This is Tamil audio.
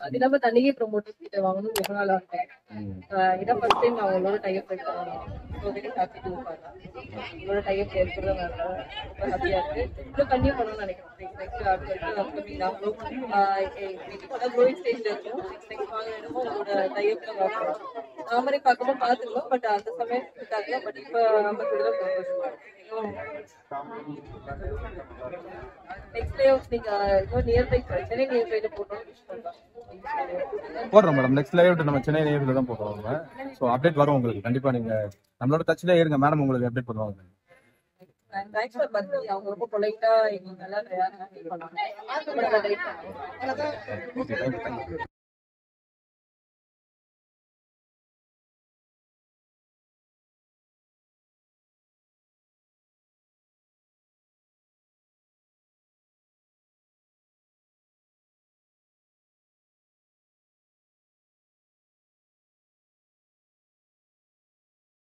அது இல்லாம தனியே ப்ரொமோட்டர்ஸ் கிட்ட வாங்கணும் ரொம்ப நாள் ஆகும். இதான் ஃபர்ஸ்ட் டைம் நான் அவங்களோட டைப் எடுக்கிறேன். ஸோ வெரி ஹாப்பி டு உங்களோட டைப் ஏற்படுறதுனால ரொம்ப ஹாப்பியா இருக்கு. இன்னும் கண்டினியூ பண்ணணும்னு நினைக்கிறேன். நெக்ஸ்ட் அடுத்த அப்கமிங் நாங்களும் இப்போதான் க்ரோயிங் ஸ்டேஜ்ல இருக்கோம். நெக்ஸ்ட் வாங்க வேணுமோ உங்களோட டைப்ல வாங்கலாம். நாமளே பார்க்கும்போது பார்த்துக்கலாம். பட் அந்த சமயத்துக்காக பட் இப்போ நம்ம சொல்றது சந்தோஷமா இருக்கு. நெக்ஸ்ட் டே நீங்க இன்னும் நியர்பை சென்னை நியர்பைல போட்டோம் போடுறோம் மேடம். நெக்ஸ்ட் லைவ் நம்ம சென்னை லைவ்ல தான் போடுவாங்க. ஸோ அப்டேட் வரும் உங்களுக்கு. கண்டிப்பா நீங்க நம்மளோட டச்ல இருங்க மேடம், உங்களுக்கு அப்டேட் பண்ணுவாங்க. Thanks for birthday. அவங்க ரொம்ப பொலைட்டா எங்களுக்கு நல்லா ஹேண்டில் பண்ணாங்க.